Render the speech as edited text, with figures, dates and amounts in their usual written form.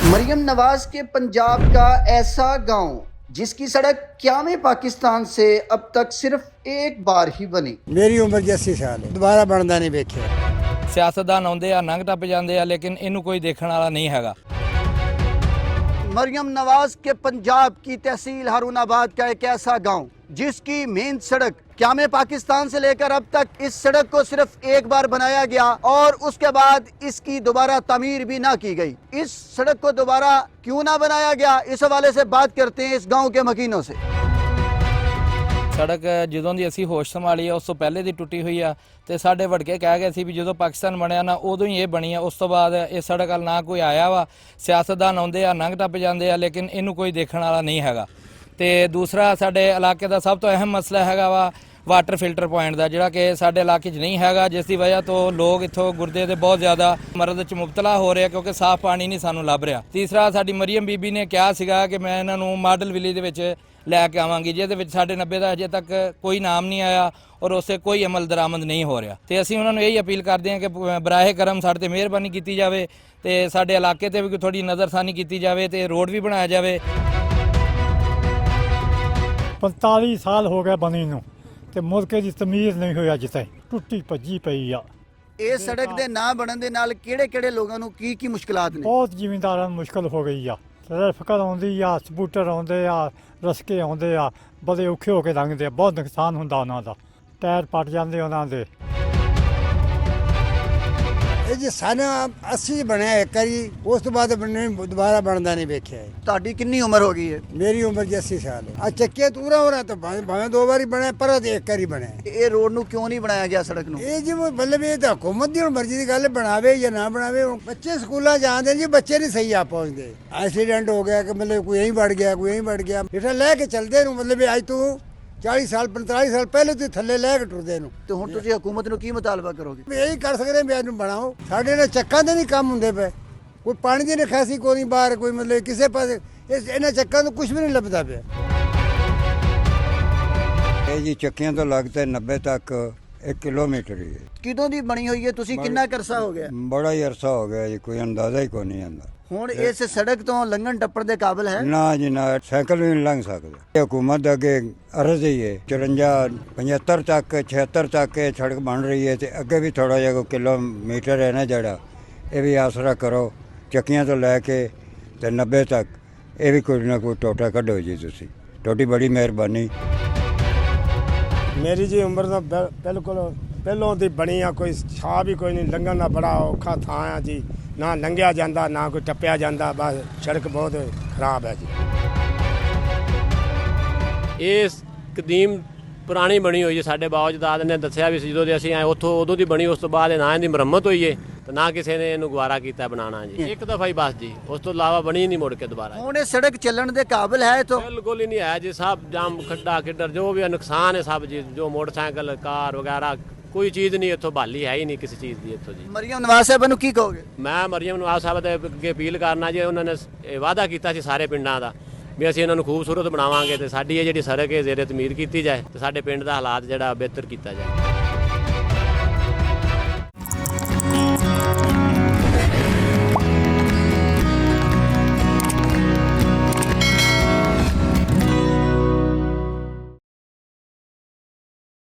मरियम नवाज के पंजाब का ऐसा गांव जिसकी सड़क क़याम पाकिस्तान से अब तक सिर्फ एक बार ही बनी। मेरी उम्र 80 साल है, दोबारा बनता नहीं वेख्या। सियासतदान आउंदे आ लंघ टप जाते आ लेकिन इनू कोई देखने वाला नहीं हैगा। मरियम नवाज के पंजाब की तहसील हारूनाबाद का एक ऐसा गांव जिसकी मेन सड़क क़याम पाकिस्तान से लेकर अब तक इस सड़क को सिर्फ एक बार बनाया गया और उसके बाद इसकी दोबारा तामीर भी ना की गई। इस सड़क को दोबारा क्यों ना बनाया गया, इस हवाले से बात करते हैं इस गांव के मकीनों से। ਸੜਕ ਜਦੋਂ ਦੀ ਅਸੀਂ ਹੋਸ਼ ਸੰਭਾਲੀ ਆ ਉਸ ਤੋਂ ਪਹਿਲੇ ਦੀ ਟੁੱਟੀ ਹੋਈ ਆ ਤੇ ਸਾਡੇ ਵੜਕੇ ਕਹਿ ਗਏ ਸੀ ਵੀ ਜਦੋਂ ਪਾਕਿਸਤਾਨ ਬਣਿਆ ਨਾ ਉਦੋਂ ਹੀ ਇਹ ਬਣੀ ਆ। ਉਸ ਤੋਂ ਬਾਅਦ ਇਹ ਸੜਕ ਵੱਲ ਨਾ ਕੋਈ ਆਇਆ ਵਾ, ਸਿਆਸਤਦਾਨ ਆਉਂਦੇ ਆ ਲੰਘ ਟੱਪ ਜਾਂਦੇ ਆ ਲੇਕਿਨ ਇਹਨੂੰ ਕੋਈ ਦੇਖਣ ਵਾਲਾ ਨਹੀਂ ਹੈਗਾ। ਤੇ ਦੂਸਰਾ ਸਾਡੇ ਇਲਾਕੇ ਦਾ ਸਭ ਤੋਂ ਅਹਿਮ ਮਸਲਾ ਹੈਗਾ ਵਾ ਵਾਟਰ ਫਿਲਟਰ ਪੁਆਇੰਟ ਦਾ, ਜਿਹੜਾ ਕਿ ਸਾਡੇ ਇਲਾਕੇ 'ਚ ਨਹੀਂ ਹੈਗਾ, ਜਿਸ ਦੀ ਵਜ੍ਹਾ ਤੋਂ ਲੋਕ ਇੱਥੋਂ ਗੁਰਦੇ ਦੇ ਬਹੁਤ ਜ਼ਿਆਦਾ ਮਰਦ 'ਚ ਮੁਬਤਲਾ ਹੋ ਰਹੇ ਆ ਕਿਉਂਕਿ ਸਾਫ਼ ਪਾਣੀ ਨਹੀਂ ਸਾਨੂੰ ਲੱਭ ਰਿਹਾ। ਤੀਸਰਾ ਸਾਡੀ ਮਰੀਮ ਬੀਬੀ ਨੇ ਕਿਹਾ ਸੀਗਾ ਕਿ ਮੈਂ ਇਹਨਾਂ ਨੂੰ ਮਾਡਲ ਵਿਲੇਜ ਦੇ ਵਿੱਚ ਲੈ ਕੇ ਆਵਾਂਗੀ, ਜਿਹਦੇ ਵਿੱਚ ਸਾਡੇ 90 ਦਾ ਅਜੇ ਤੱਕ ਕੋਈ ਨਾਮ ਨਹੀਂ ਆਇਆ ਔਰ ਉਸੇ ਕੋਈ ਅਮਲ ਦਰਾਮਦ ਨਹੀਂ ਹੋ ਰਿਹਾ। ਤੇ ਅਸੀਂ ਉਹਨਾਂ ਨੂੰ ਇਹੀ ਅਪੀਲ ਕਰਦੇ ਹਾਂ ਕਿ ਬਰਾਏ ਕਰਮ ਸਾਡੇ ਤੇ ਮਿਹਰਬਾਨੀ ਕੀਤੀ ਜਾਵੇ ਤੇ ਸਾਡੇ ਇਲਾਕੇ ਤੇ ਵੀ ਥੋੜੀ ਨਜ਼ਰਸਾਨੀ ਕੀਤੀ ਜਾਵੇ ਤੇ ਰੋਡ ਵੀ ਬਣਾਇਆ ਜਾਵੇ। 45 ਸਾਲ ਹੋ ਗਏ ਬਣੀ ਨੂੰ ਤੇ ਮੁਲਕ ਦੀ ਤਮੀਜ਼ ਨਹੀਂ ਹੋਈ, ਅਜ ਤੱਕ ਟੁੱਟੀ ਭੱਜੀ ਪਈ ਆ। ਇਸ ਸੜਕ ਦੇ ਨਾ ਬਣਨ ਦੇ ਨਾਲ ਕਿਹੜੇ ਲੋਕਾਂ ਨੂੰ ਕੀ ਮੁਸ਼ਕਲਾਤ ਨੇ? ਬਹੁਤ ਜ਼ਿਮੀਂਦਾਰਾਂ ਨੂੰ ਮੁਸ਼ਕਲ ਹੋ ਗਈ ਆ। ਫਕਰ ਆਉਂਦੀ ਆ, ਸਕੂਟਰ ਆਉਂਦੇ ਆ, ਰਸਕੇ ਆਉਂਦੇ ਆ, ਬੜੇ ਔਖੇ ਹੋ ਕੇ ਲੰਘਦੇ ਆ, ਬਹੁਤ ਨੁਕਸਾਨ ਹੁੰਦਾ ਉਹਨਾਂ ਦਾ, ਟਾਇਰ ਪਟ ਜਾਂਦੇ ਉਹਨਾਂ ਦੇ। ਇਹ ਜੀ ਸਨ 80 ਬਣਿਆ ਇੱਕ ਵਾਰੀ, ਉਸ ਤੋਂ ਬਾਅਦ ਦੁਬਾਰਾ ਬਣਦਾ ਨਹੀਂ ਵੇਖਿਆ। ਤੁਹਾਡੀ ਕਿੰਨੀ ਉਮਰ ਹੋ ਗਈ ਹੈ? ਮੇਰੀ ਉਮਰ 80 ਸਾਲ ਹੈ। ਆ ਚੱਕੇ ਤੂਰਾ ਹੋ ਰਿਹਾ ਤਾਂ ਭਾਵੇਂ 2 ਵਾਰੀ ਬਣਿਆ ਪਰ ਇੱਕ ਵਾਰੀ ਬਣਿਆ। ਇਹ ਰੋਡ ਨੂੰ ਕਿਉਂ ਨਹੀਂ ਬਣਾਇਆ ਗਿਆ ਸੜਕ ਨੂੰ? ਇਹ ਜੀ ਮਤਲਬ ਇਹ ਤਾਂ ਹੁਕੂਮਤ ਦੀ ਹੁਣ ਮਰਜ਼ੀ ਦੀ ਗੱਲ, ਬਣਾਵੇ ਜਾਂ ਨਾ ਬਣਾਵੇ। ਹੁਣ ਬੱਚੇ ਸਕੂਲਾਂ ਜਾਂਦੇ ਜੀ, ਬੱਚੇ ਨਹੀਂ ਸਹੀ ਆ ਪਹੁੰਚਦੇ। ਐਕਸੀਡੈਂਟ ਹੋ ਗਿਆ ਕਿ ਮਤਲਬ ਕੋਈ ਇਹੀ ਵੜ ਗਿਆ, ਕੋਈ ਇਹੀ ਵੜ ਗਿਆ। ਇਠਾ ਲੈ ਕੇ ਚੱਲਦੇ ਨੂੰ ਮਤਲਬ ਅੱਜ ਤੂੰ 40 ਸਾਲ 45 ਸਾਲ ਪਹਿਲੇ ਤੁਸੀਂ ਥੱਲੇ ਲੈ ਕੇ ਟੁਰਦੇ ਨੂੰ। ਤੇ ਹੁਣ ਤੁਸੀਂ ਹਕੂਮਤ ਨੂੰ ਕੀ ਮੁਤਾਲਬਾ ਕਰੋਗੇ? ਇਹੀ ਕਰ ਸਕਦੇ ਵੀ ਇਹਨੂੰ ਬਣਾਓ। ਸਾਡੇ ਨਾਲ ਚੱਕਾਂ ਦੇ ਨਹੀਂ ਕੰਮ ਹੁੰਦੇ ਪਏ, ਕੋਈ ਪਾਣੀ ਦੀ ਨਿਕਾਸੀ ਕੋਈ ਨਹੀਂ ਬਾਹਰ, ਕੋਈ ਮਤਲਬ ਕਿਸੇ ਪਾਸੇ ਇਹਨਾਂ ਚੱਕਾਂ ਤੋਂ ਕੁਝ ਵੀ ਨਹੀਂ ਲੱਭਦਾ ਪਿਆ। ਇਹ ਜੀ ਚੱਕੀਆਂ ਤੋਂ ਲੱਗਦਾ 90 ਤੱਕ 1 ਕਿਲੋਮੀਟਰ ਹੀ ਹੈ। ਕਿਦੋਂ ਦੀ ਬਣੀ ਹੋਈ ਹੈ? ਤੁਸੀਂ ਕਿੰਨਾ ਅਰਸਾ ਹੋ ਗਿਆ? ਬੜਾ ਹੀ ਅਰਸਾ ਹੋ ਗਿਆ ਜੀ, ਕੋਈ ਅੰਦਾਜ਼ਾ ਹੀ ਕੋਈ ਨਹੀਂ ਆਉਂਦਾ। ਹੁਣ ਇਸ ਸੜਕ ਤੋਂ ਲੰਘਣ ਟੱਪਣ ਦੇ ਕਾਬਿਲ ਹੈ? ਨਾ ਜੀ ਨਾ, ਸਾਈਕਲ ਵੀ ਨਹੀਂ ਲੰਘ ਸਕਦਾ। ਹੁਕੂਮਤ ਅੱਗੇ ਅਰਜ਼ ਹੀ ਹੈ 54 75 ਤੱਕ 76 ਤੱਕ ਇਹ ਸੜਕ ਬਣ ਰਹੀ ਹੈ ਤੇ ਅੱਗੇ ਵੀ ਥੋੜਾ ਜਿਹਾ ਕਿਲੋਮੀਟਰ ਹੈ ਨਾ ਜਿਹੜਾ, ਇਹ ਵੀ ਆਸਰਾ ਕਰੋ ਚੱਕੀਆਂ ਤੋਂ ਲੈ ਕੇ ਤੇ 90 ਤੱਕ, ਇਹ ਵੀ ਕੋਈ ਨਾ ਕੋਈ ਟੋਟਾ ਕੱਢੋ ਜੀ ਤੁਸੀਂ, ਤੁਹਾਡੀ ਬੜੀ ਮਿਹਰਬਾਨੀ। ਮੇਰੀ ਜੀ ਉਮਰ ਦਾ ਬਿਲਕੁਲ ਪਹਿਲੋਂ ਦੀ ਬਣੀ ਆ, ਕੋਈ ਛਾਂ ਵੀ ਕੋਈ ਨਹੀਂ, ਲੰਘਣ ਦਾ ਬੜਾ ਔਖਾ ਥਾਂ ਆ ਜੀ, ਨਾ ਲੰਘਿਆ ਜਾਂਦਾ ਨਾ ਕੋਈ ਟੱਪਿਆ ਜਾਂਦਾ, ਬਸ ਸੜਕ ਬਹੁਤ ਖਰਾਬ ਹੈ ਜੀ। ਇਹ ਕਦੀਮ ਪੁਰਾਣੀ ਬਣੀ ਹੋਈ ਹੈ। ਸਾਡੇ ਬਾਉਜਦਾਦ ਨੇ ਦੱਸਿਆ ਵੀ ਸੀ ਜਦੋਂ ਦੇ ਅਸੀਂ ਆਏ ਉੱਥੋਂ, ਉਦੋਂ ਦੀ ਬਣੀ। ਉਸ ਤੋਂ ਬਾਅਦ ਨਾ ਇਹਦੀ ਮੁਰੰਮਤ ਹੋਈ ਹੈ ਤੇ ਨਾ ਕਿਸੇ ਨੇ ਇਹਨੂੰ ਗਵਾਰਾ ਕੀਤਾ ਬਣਾਉਣਾ ਜੀ। ਇੱਕ ਦਫਾ ਹੀ ਬਸ ਜੀ, ਉਸ ਤੋਂ ਇਲਾਵਾ ਬਣੀ ਨਹੀਂ ਮੁੜ ਕੇ ਦੁਬਾਰਾ। ਹੁਣ ਇਹ ਸੜਕ ਚੱਲਣ ਦੇ ਕਾਬਿਲ ਹੈ? ਤਾਂ ਬਿਲਕੁਲ ਹੀ ਨਹੀਂ ਹੈ ਜੀ, ਸਭ ਜਾਮ ਖੱਡਾ ਖਿੱਡਰ ਜੋ ਵੀ ਨੁਕਸਾਨ ਹੈ ਸਭ ਜੀ, ਜੋ ਮੋਟਰਸਾਈਕਲ ਕਾਰ ਵਗੈਰਾ ਕੋਈ ਚੀਜ਼ ਨਹੀਂ ਇੱਥੋਂ ਬਾਲੀ ਹੈ ਹੀ ਨਹੀਂ ਕਿਸੇ ਚੀਜ਼ ਦੀ ਇੱਥੋਂ ਜੀ। ਮਰੀਮ ਨਵਾਜ਼ ਸਾਹਿਬ ਨੂੰ ਕੀ ਕਹੋਗੇ? ਮੈਂ ਮਰੀਮ ਨਵਾਜ਼ ਸਾਹਿਬ ਦੇ ਅੱਗੇ ਅਪੀਲ ਕਰਨਾ ਜੀ, ਉਹਨਾਂ ਨੇ ਵਾਅਦਾ ਕੀਤਾ ਸੀ ਸਾਰੇ ਪਿੰਡਾਂ ਦਾ ਵੀ ਅਸੀਂ ਇਹਨਾਂ ਨੂੰ ਖੂਬਸੂਰਤ ਬਣਾਵਾਂਗੇ ਤੇ ਸਾਡੀ ਇਹ ਜਿਹੜੀ ਸੜਕ ਹੈ ਜ਼ੇਰੇ ਤਮੀਰ ਕੀਤੀ ਜਾਏ ਤੇ ਸਾਡੇ ਪਿੰਡ ਦਾ ਹਾਲਾਤ ਜਿਹੜਾ ਬਿਹਤਰ ਕੀਤਾ ਜਾਏ।